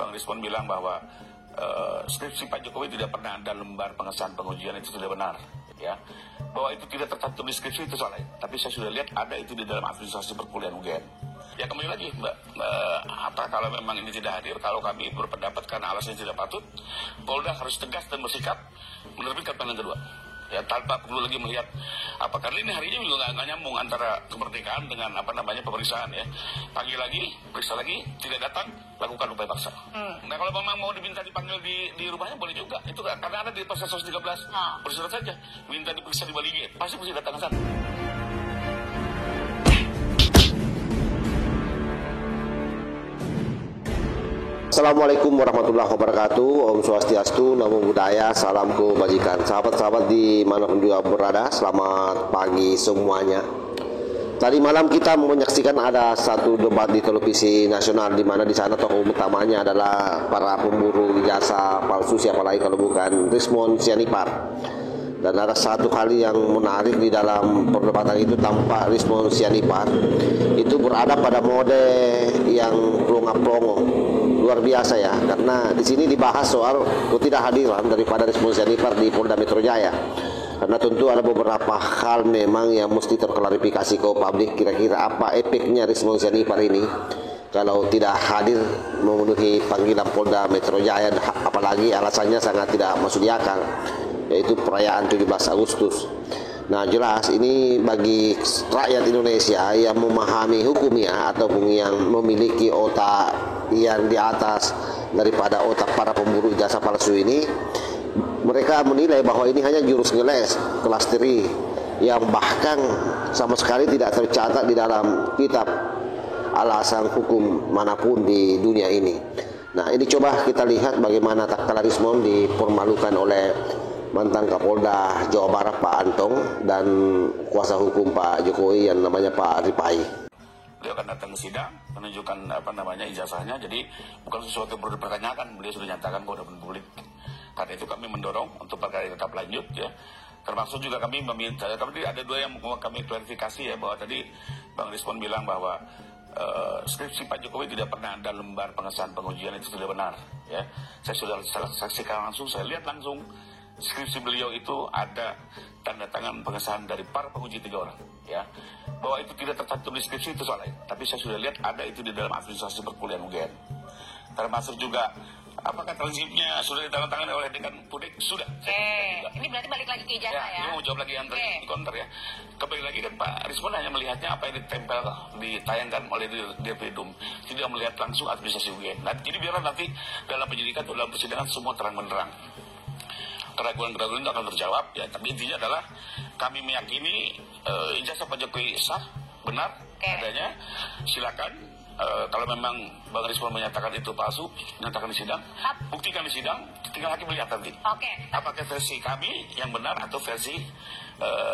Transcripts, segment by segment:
Bang Rizwan bilang bahwa skripsi Pak Jokowi tidak pernah ada lembar pengesahan pengujian, itu tidak benar, ya. Bahwa itu tidak tercantum di skripsi itu salah, tapi saya sudah lihat ada itu di dalam administrasi perkuliahan UGM. Ya kembali lagi Mbak, apa kalau memang ini tidak hadir, kalau kami berpendapat karena alasannya tidak patut, Polda harus tegas dan bersikap menerbitkan panel kedua. Ya tanpa perlu lagi melihat apa, karena ini hari ini juga nggak nyambung antara kemerdekaan dengan pemeriksaan, ya. Panggil lagi, periksa lagi, tidak datang, lakukan upaya paksa. Nah kalau memang mau diminta dipanggil di rumahnya boleh juga, itu karena ada di pasal 113. Bersurat saja, minta diperiksa di Bali Gate, pasti datang ke sana. Assalamualaikum warahmatullahi wabarakatuh. Om Swastiastu, Namo Buddhaya, salam kebajikan. Sahabat-sahabat di manapun juga berada, selamat pagi semuanya. Tadi malam kita menyaksikan ada satu debat di televisi nasional, di mana di sana tokoh utamanya adalah para pemburu ijazah palsu, siapa lagi kalau bukan Rizmon Sianipar. Dan ada satu hal yang menarik di dalam perdebatan itu, tampak Rizmon Sianipar itu berada pada mode yang pelongo-pelongo. Luar biasa ya, karena di sini dibahas soal ketidakhadiran daripada Rizmon Sianipar di Polda Metro Jaya. Karena tentu ada beberapa hal memang yang mesti terklarifikasi ke publik, kira-kira apa efeknya Rizmon Sianipar ini kalau tidak hadir memenuhi panggilan Polda Metro Jaya, apalagi alasannya sangat tidak masuk di akal, yaitu perayaan 17 Agustus. Nah jelas ini bagi rakyat Indonesia yang memahami hukumnya ataupun yang memiliki otak yang di atas daripada otak para pemburu ijazah palsu ini, mereka menilai bahwa ini hanya jurus ngeles, kelas teori yang bahkan sama sekali tidak tercatat di dalam kitab alasan hukum manapun di dunia ini. Nah ini coba kita lihat bagaimana tatkala Rizmon dipermalukan oleh mantan Kapolda Jawa Barat Pak Antong dan kuasa hukum Pak Jokowi yang namanya Pak Ripai. Beliau akan datang ke sidang, menunjukkan ijazahnya, jadi bukan sesuatu yang perlu dipertanyakan, beliau sudah nyatakan kepada publik. Karena itu kami mendorong untuk perkara tetap lanjut, ya. Termasuk juga kami meminta, tapi ada dua yang mau kami klarifikasi, ya, bahwa tadi Bang Rizmon bilang bahwa skripsi Pak Jokowi tidak pernah ada lembar pengesahan pengujian, itu tidak benar, ya. Saya sudah saksikan langsung, saya lihat langsung skripsi beliau itu ada tanda tangan pengesahan dari para penguji 3 orang, ya. Bahwa itu tidak tercantum di skripsi itu salah, tapi saya sudah lihat ada itu di dalam administrasi perkuliahan UGM. Termasuk juga apakah transkripnya sudah ditandatangani oleh dekan Pudik? Sudah. Ini berarti balik lagi ke ijazah, ya? Ini mau jawab lagi yang tadi di counter, ya. Kembali lagi kan Pak Rizmon hanya melihatnya apa yang ditempel, ditayangkan oleh Dirpidum, tidak melihat langsung administrasi UGM. Nah, jadi biarlah nanti dalam penyidikan atau dalam persidangan semua terang benderang. Keraguan-keraguan itu akan terjawab, ya. Tapi intinya adalah kami meyakini ijazah Pak Jokowi sah, benar adanya. Silakan kalau memang Bang Rizmon menyatakan itu palsu, nyatakan di sidang, buktikan di sidang, tinggal hakim melihat nanti. Apakah versi kami yang benar atau versi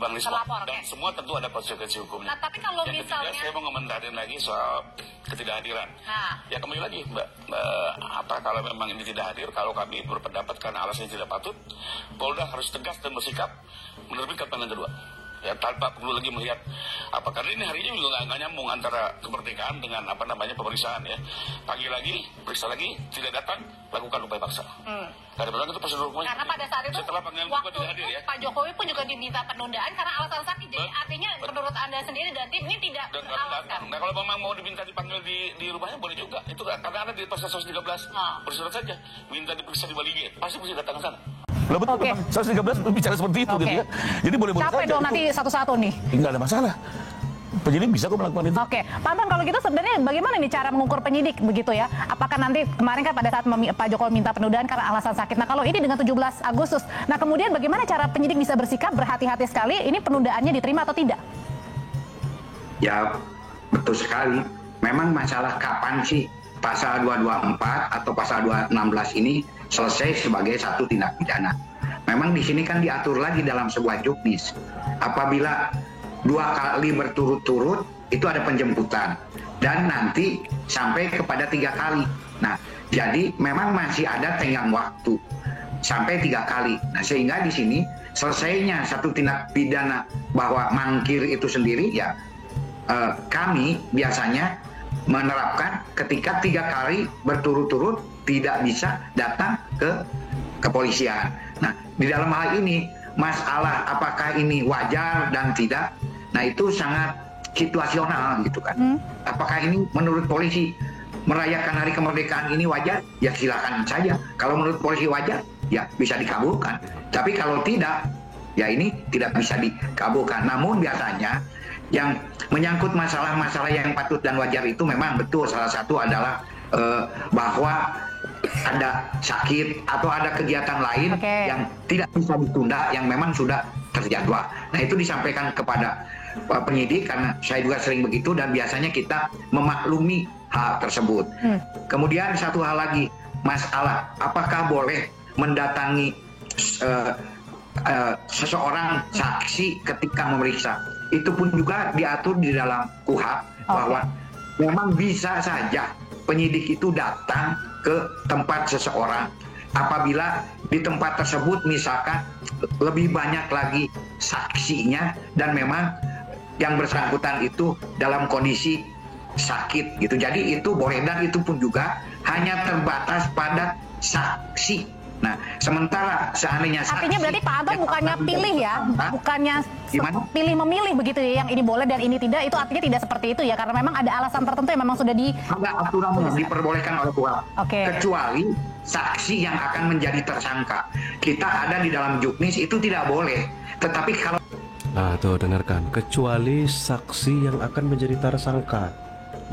Bang Rizmon. Dan semua tentu ada konsekuensi hukumnya. Nah, tapi kalau yang misalnya ketiga, saya mau komentarin lagi soal ketidakhadiran. Ya kembali lagi Mbak, apa kalau memang ini tidak hadir, kalau kami berpendapat karena alasannya tidak patut, Polda harus tegas dan bersikap menerbitkan panel kedua. Ya tanpa perlu lagi melihat apa, karena ini hari ini juga nggak nyambung antara kemerdekaan dengan pemeriksaan, ya. Panggil lagi, periksa lagi, tidak datang, lakukan upaya paksa. Karena itu prosedur hukumnya. Karena pada saat itu setelah panggilan waktu tidak hadir, ya. Pak Jokowi pun juga diminta penundaan karena alasan sakit. Jadi artinya menurut Anda sendiri dan tim ini tidak beralasan. Nah kalau memang mau diminta dipanggil di rumahnya boleh juga. Itu karena ada di pasal 113. Bersurat saja, minta diperiksa di Bali Gate, pasti datang ke sana. Lah betul, 113 bicara seperti itu, gitu ya. Jadi boleh-boleh saja. Capek dong nanti satu-satu nih. Enggak ada masalah. Penyidik bisa kok melakukan itu. Pak Anton, kalau gitu sebenarnya bagaimana nih cara mengukur penyidik begitu ya? Apakah nanti kemarin kan pada saat Pak Jokowi minta penundaan karena alasan sakit. Nah kalau ini dengan 17 Agustus, nah kemudian bagaimana cara penyidik bisa bersikap berhati-hati sekali? Ini penundaannya diterima atau tidak? Ya betul sekali. Memang masalah kapan sih pasal 224 atau pasal 216 ini selesai sebagai satu tindak pidana. Memang di sini kan diatur lagi dalam sebuah juknis. Apabila 2 kali berturut-turut itu ada penjemputan dan nanti sampai kepada 3 kali. Nah, jadi memang masih ada tenggang waktu sampai 3 kali. Nah, sehingga di sini selesainya satu tindak pidana bahwa mangkir itu sendiri, ya kami biasanya menerapkan ketika 3 kali berturut-turut tidak bisa datang ke kepolisian. Nah, di dalam hal ini masalah apakah ini wajar dan tidak, nah itu sangat situasional gitu kan. Apakah ini menurut polisi merayakan hari kemerdekaan ini wajar? Ya silakan saja. Kalau menurut polisi wajar, ya bisa dikabulkan. Tapi kalau tidak, ya ini tidak bisa dikabulkan. Namun biasanya yang menyangkut masalah-masalah yang patut dan wajar itu memang betul. Salah satu adalah bahwa ada sakit atau ada kegiatan lain yang tidak bisa ditunda, yang memang sudah terjadwal. Nah itu disampaikan kepada penyidik karena saya juga sering begitu dan biasanya kita memaklumi hal tersebut. Kemudian satu hal lagi, masalah apakah boleh mendatangi seseorang saksi ketika memeriksa. Itu pun juga diatur di dalam KUHP bahwa memang bisa saja penyidik itu datang ke tempat seseorang apabila di tempat tersebut misalkan lebih banyak lagi saksinya dan memang yang bersangkutan itu dalam kondisi sakit gitu. Jadi itu boleh dan itu pun juga hanya terbatas pada saksi. Nah, sementara seandainya saksi... Artinya berarti Pak Anton bukannya pilih ya, bukannya pilih memilih begitu ya, yang ini boleh dan ini tidak, itu artinya tidak seperti itu ya, karena memang ada alasan tertentu yang memang sudah ada aturan yang diperbolehkan oleh KUHP. Kecuali saksi yang akan menjadi tersangka. Kita ada di dalam juknis itu tidak boleh. Tetapi kalau... Nah, tuh dengarkan, kecuali saksi yang akan menjadi tersangka.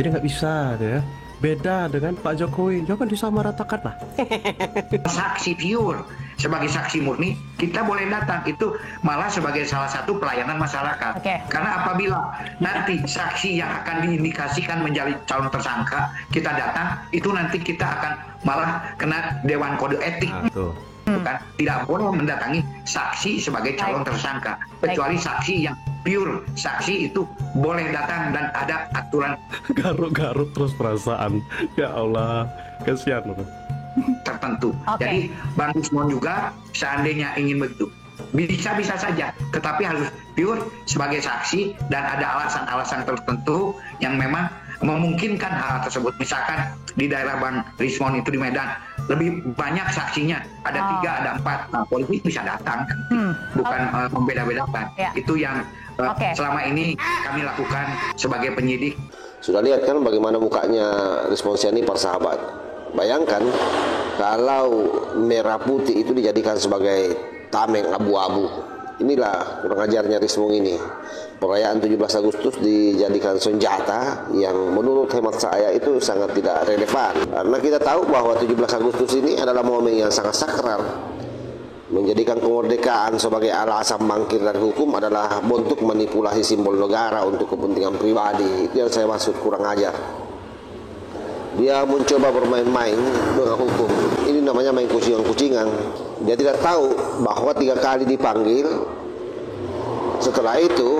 Jadi nggak bisa ya. Beda dengan Pak Jokowi, jangan disamaratakan lah. Saksi pure, sebagai saksi murni, kita boleh datang. Itu malah sebagai salah satu pelayanan masyarakat. Karena apabila nanti saksi yang akan diindikasikan menjadi calon tersangka, kita datang, itu nanti kita akan malah kena Dewan Kode Etik. Bukan, tidak boleh mendatangi saksi sebagai calon tersangka. Kecuali saksi yang pure, saksi itu boleh datang dan ada aturan. Garuk-garuk terus perasaan. Ya Allah, kasihan tertentu. Jadi Bang Rismon juga seandainya ingin begitu, bisa saja, tetapi harus pure sebagai saksi dan ada alasan-alasan tertentu yang memang memungkinkan hal tersebut. Misalkan di daerah Bang Rismon itu di Medan lebih banyak saksinya, ada 3, ada 4, nah polisi bisa datang, bukan membeda-bedakan. Itu yang selama ini kami lakukan sebagai penyidik. Sudah lihat kan bagaimana mukanya Rismon Syahni persahabat. Bayangkan kalau merah putih itu dijadikan sebagai tameng abu-abu. Inilah kurang ajarnya Rismon ini. Perayaan 17 Agustus dijadikan senjata yang menurut hemat saya itu sangat tidak relevan. Karena kita tahu bahwa 17 Agustus ini adalah momen yang sangat sakral. Menjadikan kemerdekaan sebagai alasan bangkit dari hukum adalah bentuk manipulasi simbol negara untuk kepentingan pribadi. Itu yang saya maksud kurang ajar. Dia mencoba bermain-main dengan hukum. Ini namanya main kucingan-kucingan. Dia tidak tahu bahwa 3 kali dipanggil. Setelah itu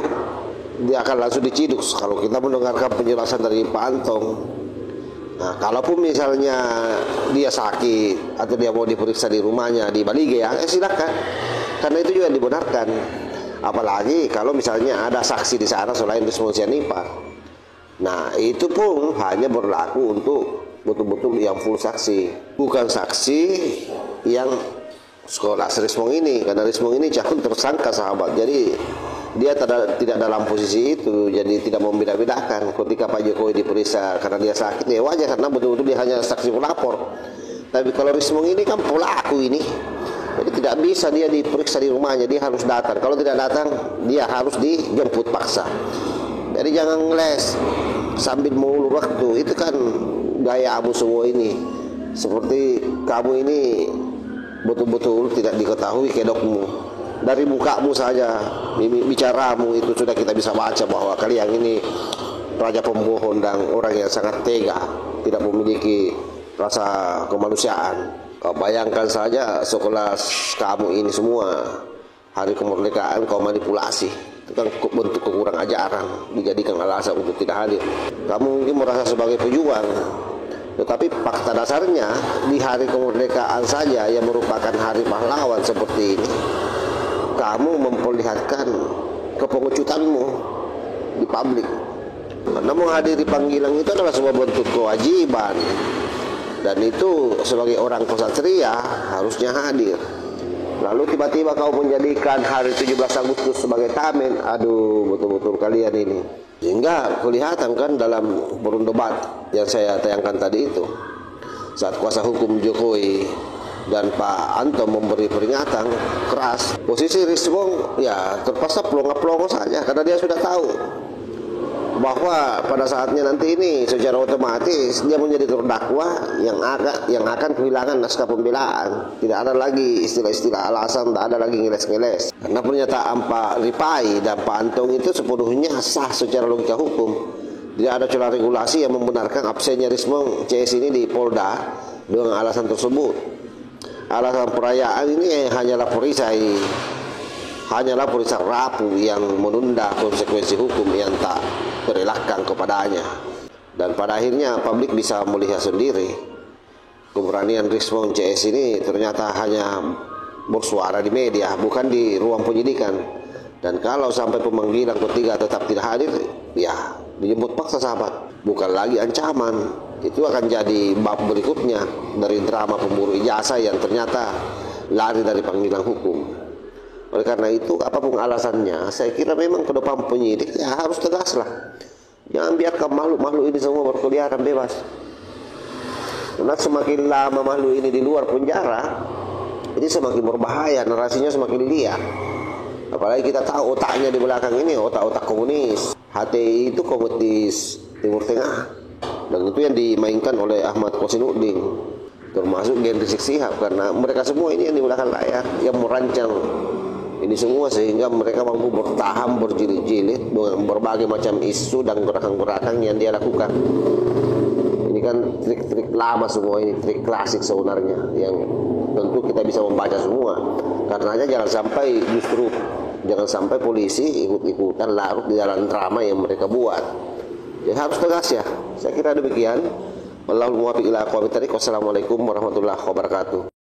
dia akan langsung diciduk kalau kita mendengarkan penjelasan dari Pak Anton. Nah, kalaupun misalnya dia sakit atau dia mau diperiksa di rumahnya di Balige ya, silakan. Karena itu juga dibenarkan. Apalagi kalau misalnya ada saksi di sana selain Rismon Syahni Pak. Nah, itu pun hanya berlaku untuk betul-betul yang full saksi, bukan saksi yang sekolah Rismon ini, karena Rismon ini calon tersangka sahabat. Jadi dia tidak dalam posisi itu, jadi tidak membeda-bedakan. Ketika Pak Jokowi diperiksa karena dia sakit, ya wajar karena betul-betul dia hanya saksi pelapor. Tapi kalau Rismon ini kan pelaku ini, jadi tidak bisa dia diperiksa di rumahnya, dia harus datang. Kalau tidak datang, dia harus dijemput paksa. Jadi jangan ngeles sambil mengulur waktu, itu kan gaya abu semua ini. Seperti kamu ini betul-betul tidak diketahui kedokmu. Dari mukamu saja, bicaramu itu sudah kita bisa baca bahwa kalian ini raja pembohong dan orang yang sangat tega, tidak memiliki rasa kemanusiaan. Kau bayangkan saja sekolah kamu ini semua hari kemerdekaan kau manipulasi. Itu kan bentuk kekurang ajaran, dijadikan alasan untuk tidak hadir. Kamu mungkin merasa sebagai pejuang, tetapi fakta dasarnya di hari kemerdekaan saja yang merupakan hari pahlawan seperti ini, kamu memperlihatkan kepengecutanmu di publik. Karena menghadiri panggilan itu adalah sebuah bentuk kewajiban, dan itu sebagai orang ksatria harusnya hadir. Lalu tiba-tiba kau menjadikan hari 17 Agustus sebagai tamen. Aduh, betul-betul kalian ini. Sehingga kelihatan kan dalam forum debat yang saya tayangkan tadi itu, saat kuasa hukum Jokowi dan Pak Anto memberi peringatan keras, posisi Rismon ya terpaksa pelongo-pelongo saja, karena dia sudah tahu bahwa pada saatnya nanti ini secara otomatis dia menjadi terdakwa yang akan kehilangan naskah pembelaan. Tidak ada lagi istilah-istilah alasan, tidak ada lagi ngeles-ngeles. Karena pernyataan Pak Ripai dan Pak Antong itu sepenuhnya sah secara logika hukum. Tidak ada celah regulasi yang membenarkan absennya Rismon CS ini di Polda dengan alasan tersebut. Alasan perayaan ini hanyalah perisai rapuh yang menunda konsekuensi hukum yang tak terelakkan kepadanya. Dan pada akhirnya publik bisa melihat sendiri keberanian Rismon CS ini ternyata hanya bersuara di media, bukan di ruang penyidikan. Dan kalau sampai pemanggilan ketiga tetap tidak hadir, ya dijemput paksa sahabat, bukan lagi ancaman. Itu akan jadi bab berikutnya dari drama pemburu ijazah yang ternyata lari dari panggilan hukum. Oleh karena itu, apapun alasannya, saya kira memang ke depan penyidik ya harus tegas lah. Jangan biarkan makhluk-makhluk ini semua berkeliaran bebas. Karena semakin lama makhluk ini di luar penjara, ini semakin berbahaya, narasinya semakin liar. Apalagi kita tahu otaknya di belakang ini otak-otak komunis. HTI itu Komunitas Timur Tengah, dan itu yang dimainkan oleh Ahmad Kosinudin, termasuk Gen Rizik Sihab, karena mereka semua ini yang di belakang layar yang merancang ini semua sehingga mereka mampu bertahan berjilid-jilid dengan berbagai macam isu dan gerakan-gerakan yang dia lakukan. Ini kan trik-trik lama semua, ini trik klasik sebenarnya yang tentu kita bisa membaca semua. Karenanya jangan sampai polisi ikut-ikutan larut di dalam drama yang mereka buat. Ya harus tegas ya. Saya kira demikian. Wallahul muwaffiq ila aqwamit thoriq. Wassalamualaikum warahmatullahi wabarakatuh.